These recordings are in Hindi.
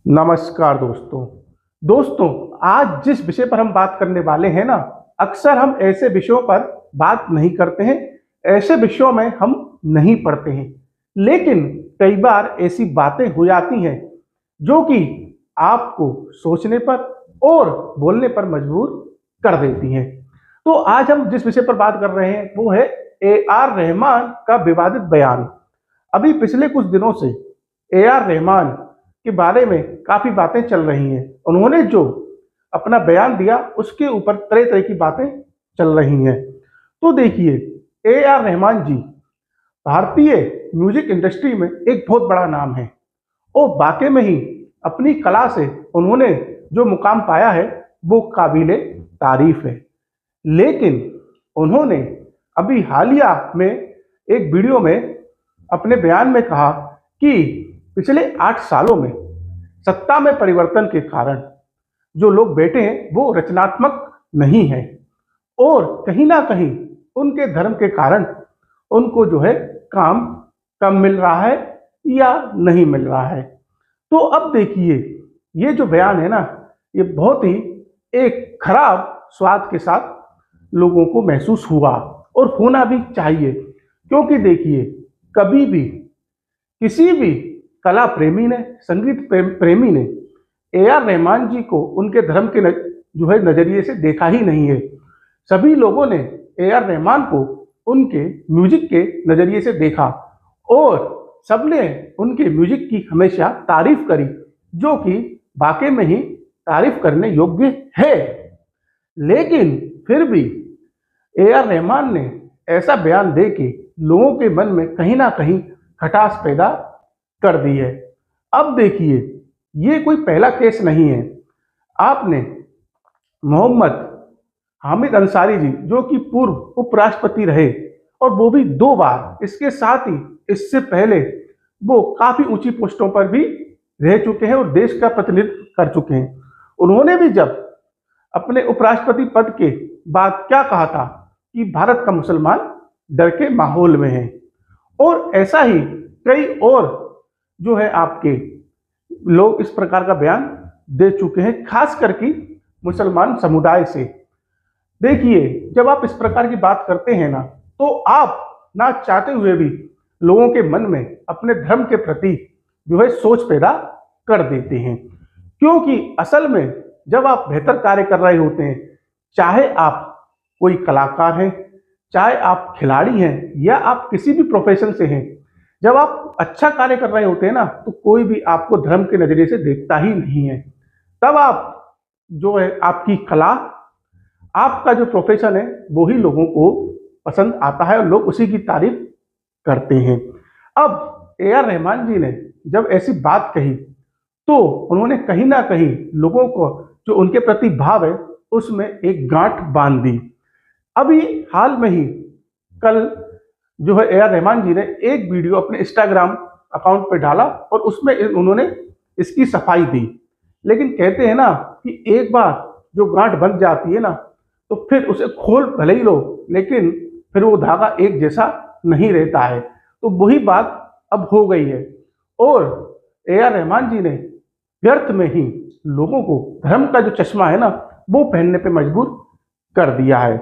नमस्कार दोस्तों आज जिस विषय पर हम बात करने वाले हैं ना, अक्सर हम ऐसे विषयों पर बात नहीं करते हैं। ऐसे विषयों में हम नहीं पढ़ते हैं, लेकिन कई बार ऐसी बातें हो जाती हैं जो कि आपको सोचने पर और बोलने पर मजबूर कर देती हैं। तो आज हम जिस विषय पर बात कर रहे हैं वो है ए.आर. रहमान का विवादित बयान। अभी पिछले कुछ दिनों से ए.आर. रहमान के बारे में काफी बातें चल रही हैं। उन्होंने जो अपना बयान दिया उसके ऊपर तरह तरह की बातें चल रही हैं। तो देखिए, ए.आर. रहमान जी भारतीय म्यूजिक इंडस्ट्री में एक बहुत बड़ा नाम है और वाकई में ही अपनी कला से उन्होंने जो मुकाम पाया है वो काबिले तारीफ है। लेकिन उन्होंने अभी हालिया में एक वीडियो में अपने बयान में कहा कि पिछले 8 सालों में सत्ता में परिवर्तन के कारण जो लोग बैठे हैं वो रचनात्मक नहीं है और कहीं ना कहीं उनके धर्म के कारण उनको जो है काम कम मिल रहा है या नहीं मिल रहा है। तो अब देखिए, ये जो बयान है ना, ये बहुत ही एक खराब स्वाद के साथ लोगों को महसूस हुआ और होना भी चाहिए। क्योंकि देखिए, कभी भी किसी भी कला प्रेमी ने, संगीत प्रेमी ने ए.आर. रहमान जी को उनके धर्म के जो है नजरिए से देखा ही नहीं है। सभी लोगों ने ए.आर. रहमान को उनके म्यूजिक के नजरिए से देखा और सबने उनके म्यूजिक की हमेशा तारीफ करी, जो कि वाकई में ही तारीफ करने योग्य है। लेकिन फिर भी ए.आर. रहमान ने ऐसा बयान दे के लोगों के मन में कहीं ना कहीं खटास पैदा कर दी है। अब देखिए, ये कोई पहला केस नहीं है। आपने मोहम्मद हामिद अंसारी जी, जो कि पूर्व उपराष्ट्रपति रहे और वो भी 2 बार, इसके साथ ही इससे पहले वो काफी ऊंची पोस्टों पर भी रह चुके हैं और देश का प्रतिनिधित्व कर चुके हैं। उन्होंने भी जब अपने उपराष्ट्रपति पद के बाद क्या कहा था कि भारत का मुसलमान डर के माहौल में है, और ऐसा ही कई और जो है आपके लोग इस प्रकार का बयान दे चुके हैं, खास करके मुसलमान समुदाय से। देखिए, जब आप इस प्रकार की बात करते हैं ना, तो आप ना चाहते हुए भी लोगों के मन में अपने धर्म के प्रति जो है सोच पैदा कर देते हैं। क्योंकि असल में जब आप बेहतर कार्य कर रहे होते हैं, चाहे आप कोई कलाकार हैं, चाहे आप खिलाड़ी हैं या आप किसी भी प्रोफेशन से हैं, जब आप अच्छा कार्य कर रहे होते हैं ना, तो कोई भी आपको धर्म के नजरिए से देखता ही नहीं है। तब आप जो है आपकी कला, आपका जो प्रोफेशन है, वो ही लोगों को पसंद आता है और लोग उसी की तारीफ करते हैं। अब ए.आर. रहमान जी ने जब ऐसी बात कही तो उन्होंने कहीं ना कहीं लोगों को जो उनके प्रति भाव है उसमें एक गांठ बांध दी। अभी हाल में ही कल जो है ए.आर. रहमान जी ने एक वीडियो अपने इंस्टाग्राम अकाउंट पे डाला और उसमें उन्होंने इसकी सफाई दी। लेकिन कहते हैं ना कि एक बार जो गांठ बन जाती है ना, तो फिर उसे खोल भले ही लो, लेकिन फिर वो धागा एक जैसा नहीं रहता है। तो वही बात अब हो गई है और ए.आर. रहमान जी ने व्यर्थ में ही लोगों को धर्म का जो चश्मा है ना, वो पहनने पे मजबूर कर दिया है।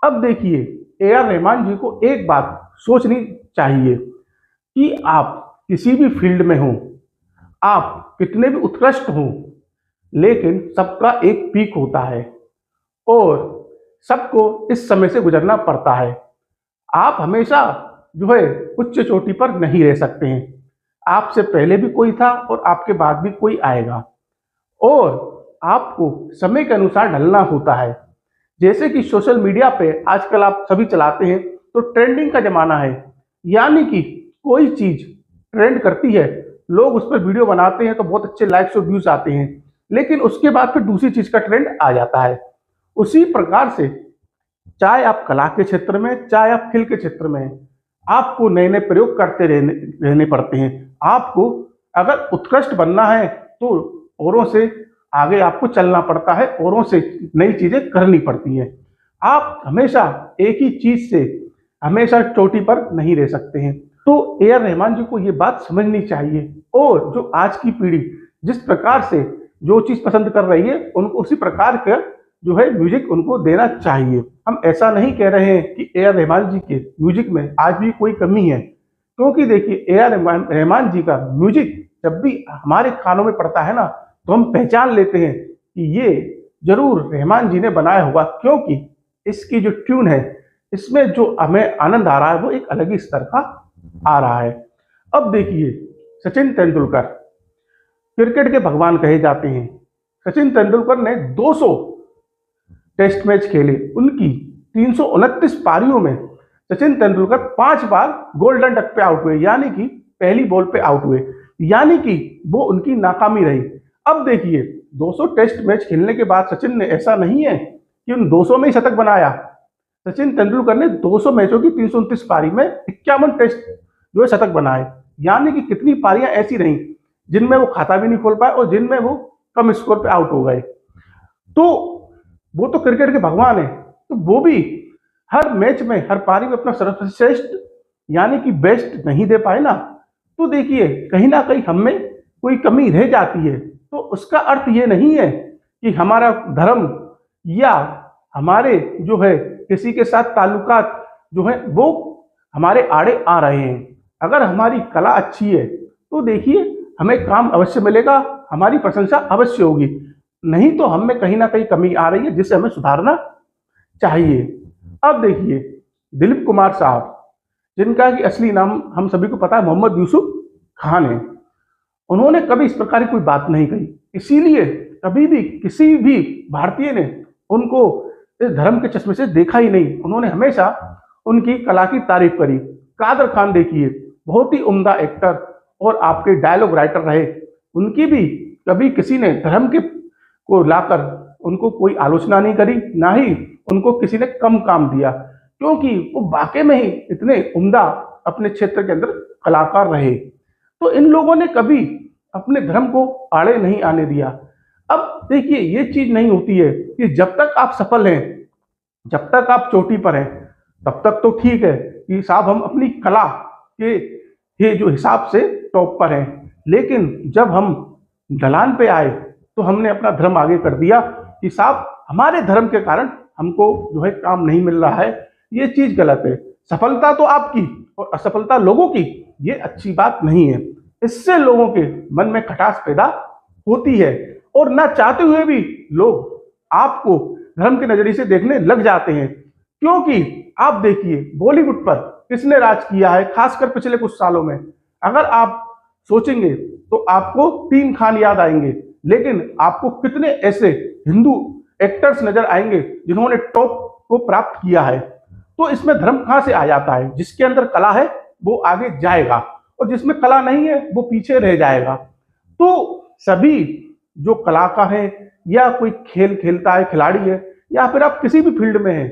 अब देखिए, ए.आर. रहमान जी को एक बात सोचनी चाहिए कि आप किसी भी फील्ड में हो, आप कितने भी उत्कृष्ट हो, लेकिन सबका एक पीक होता है और सबको इस समय से गुजरना पड़ता है। आप हमेशा जो है उच्च चोटी पर नहीं रह सकते हैं। आपसे पहले भी कोई था और आपके बाद भी कोई आएगा और आपको समय के अनुसार ढलना होता है। जैसे कि सोशल मीडिया पे आजकल आप सभी चलाते हैं, तो ट्रेंडिंग का जमाना है, यानी कि कोई चीज ट्रेंड करती है, लोग उस पर वीडियो बनाते हैं तो बहुत अच्छे लाइक्स और व्यूज आते हैं, लेकिन उसके बाद फिर दूसरी चीज का ट्रेंड आ जाता है। उसी प्रकार से चाहे आप कला के क्षेत्र में, चाहे आप खेल के क्षेत्र में, आपको नए नए प्रयोग करते रहने पड़ते हैं। आपको अगर उत्कृष्ट बनना है तो औरों से आगे आपको चलना पड़ता है, औरों से नई चीजें करनी पड़ती हैं। आप हमेशा एक ही चीज से हमेशा चोटी पर नहीं रह सकते हैं। तो ए.आर. रहमान जी को ये बात समझनी चाहिए और जो आज की पीढ़ी जिस प्रकार से जो चीज पसंद कर रही है उनको उसी प्रकार का जो है म्यूजिक उनको देना चाहिए। हम ऐसा नहीं कह रहे हैं कि ए आर रहमान जी के म्यूजिक में आज भी कोई कमी है, क्योंकि देखिए ए आर रहमान जी का म्यूजिक जब भी हमारे कानों में पड़ता है ना तो हम पहचान लेते हैं कि ये जरूर रहमान जी ने बनाया होगा, क्योंकि इसकी जो ट्यून है इसमें जो हमें आनंद आ रहा है वो एक अलग ही स्तर का आ रहा है। अब देखिए सचिन तेंदुलकर क्रिकेट के भगवान कहे जाते हैं। सचिन तेंदुलकर ने 200 टेस्ट मैच खेले, उनकी 329 पारियों में सचिन तेंदुलकर 5 बार गोल्डन डक पे आउट हुए, यानी कि पहली बॉल पे आउट हुए, यानी कि वो उनकी नाकामी रही। अब देखिए 200 टेस्ट मैच खेलने के बाद सचिन ने ऐसा नहीं है कि उन 200 में ही शतक बनाया। सचिन तेंदुलकर ने 200 मैचों की 329 पारी में 51 टेस्ट जो है शतक बनाए, यानी कि कितनी पारियां ऐसी रहीं जिनमें वो खाता भी नहीं खोल पाए और जिनमें वो कम स्कोर पे आउट हो गए। तो वो तो क्रिकेट के भगवान है, तो वो भी हर मैच में हर पारी में अपना सर्वश्रेष्ठ यानी कि बेस्ट नहीं दे पाए ना, तो देखिए कहीं ना कहीं हम में कोई कमी रह जाती है। तो उसका अर्थ ये नहीं है कि हमारा धर्म या हमारे जो है किसी के साथ ताल्लुकात जो है वो हमारे आड़े आ रहे हैं। अगर हमारी कला अच्छी है तो देखिए हमें काम अवश्य मिलेगा, हमारी प्रशंसा अवश्य होगी, नहीं तो हम में कहीं ना कहीं कमी आ रही है जिसे हमें सुधारना चाहिए। अब देखिए दिलीप कुमार साहब, जिनका कि असली नाम हम सभी को पता है मोहम्मद यूसुफ खान है, उन्होंने कभी इस प्रकार की कोई बात नहीं कही, इसीलिए कभी भी किसी भी भारतीय ने उनको इस धर्म के चश्मे से देखा ही नहीं। उन्होंने हमेशा उनकी कला की तारीफ करी। कादर खान देखिए बहुत ही उम्दा एक्टर और आपके डायलॉग राइटर रहे, उनकी भी कभी किसी ने धर्म के को लाकर उनको कोई आलोचना नहीं करी, ना ही उनको किसी ने कम काम दिया, क्योंकि वो वाकई में ही इतने उम्दा अपने क्षेत्र के अंदर कलाकार रहे। तो इन लोगों ने कभी अपने धर्म को आड़े नहीं आने दिया। अब देखिए ये चीज नहीं होती है कि जब तक आप सफल हैं, जब तक आप चोटी पर हैं, तब तक तो ठीक है कि साहब हम अपनी कला के जो हिसाब से टॉप पर हैं, लेकिन जब हम ढलान पे आए तो हमने अपना धर्म आगे कर दिया कि साहब हमारे धर्म के कारण हमको जो है काम नहीं मिल रहा है, ये चीज गलत है। सफलता तो आपकी और असफलता लोगों की, ये अच्छी बात नहीं है। इससे लोगों के मन में खटास पैदा होती है और ना चाहते हुए भी लोग आपको धर्म के नजरिए से देखने लग जाते हैं, क्योंकि आप देखिए बॉलीवुड पर किसने राज किया है, खासकर पिछले कुछ सालों में। अगर आप सोचेंगे तो आपको 3 खान याद आएंगे, लेकिन आपको कितने ऐसे हिंदू एक्टर्स नजर आएंगे जिन्होंने टॉप को प्राप्त किया है। तो इसमें धर्म कहां से आ जाता है? जिसके अंदर कला है वो आगे जाएगा और जिसमें कला नहीं है वो पीछे रह जाएगा। तो सभी जो कलाकार हैं या कोई खेल खेलता है, खिलाड़ी है, या फिर आप किसी भी फील्ड में हैं,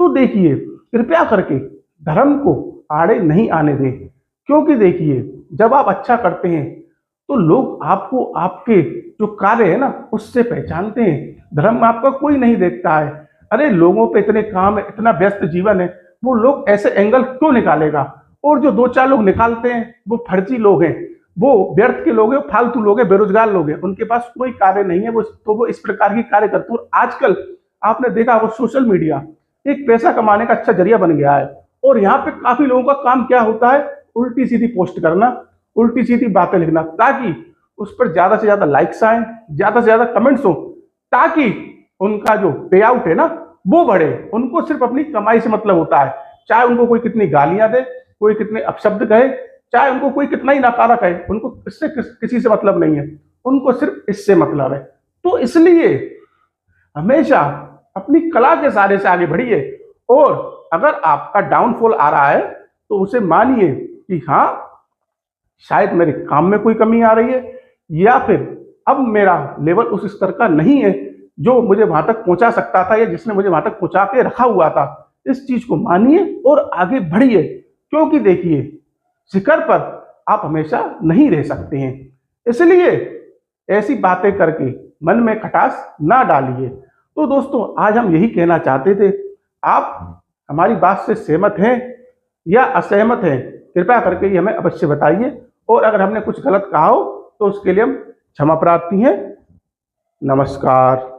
तो देखिए कृपया करके धर्म को आड़े नहीं आने दें, क्योंकि देखिए जब आप अच्छा करते हैं तो लोग आपको आपके जो कार्य है ना उससे पहचानते हैं। धर्म में आपका कोई नहीं देखता है। अरे लोगों पे इतने काम है, इतना व्यस्त जीवन है, वो लोग ऐसे एंगल क्यों निकालेगा? और जो 2-4 लोग निकालते हैं वो फर्जी लोग हैं, वो व्यर्थ के लोग हैं, फालतू लोग हैं, बेरोजगार लोग हैं, उनके पास कोई कार्य नहीं है, वो इस प्रकार की कार्य करते हैं। और आजकल आपने देखा वो सोशल मीडिया एक पैसा कमाने का अच्छा जरिया बन गया है, और यहाँ पे काफी लोगों का काम क्या होता है, उल्टी सीधी पोस्ट करना, उल्टी सीधी बातें लिखना, ताकि उस पर ज्यादा से ज्यादा लाइक्स आए, ज्यादा से ज्यादा कमेंट्स हो, ताकि उनका जो पे आउट है ना वो बढ़े। उनको सिर्फ अपनी कमाई से मतलब होता है, चाहे उनको कोई कितनी गालियां दे, कोई कितने अपशब्द कहे, चाहे उनको कोई कितना ही नकारा कहे, उनको इससे किसी से मतलब नहीं है, उनको सिर्फ इससे मतलब है। तो इसलिए हमेशा अपनी कला के सहारे से आगे बढ़िए, और अगर आपका डाउनफॉल आ रहा है तो उसे मानिए कि हाँ शायद मेरे काम में कोई कमी आ रही है, या फिर अब मेरा लेवल उस स्तर का नहीं है जो मुझे वहां तक पहुंचा सकता था या जिसने मुझे वहां तक पहुंचा के रखा हुआ था। इस चीज को मानिए और आगे बढ़िए, क्योंकि देखिए शिखर पर आप हमेशा नहीं रह सकते हैं। इसलिए ऐसी बातें करके मन में खटास ना डालिए। तो दोस्तों आज हम यही कहना चाहते थे। आप हमारी बात से सहमत हैं या असहमत हैं, कृपया करके ये हमें अवश्य बताइए, और अगर हमने कुछ गलत कहा हो तो उसके लिए हम क्षमा प्रार्थी हैं। नमस्कार।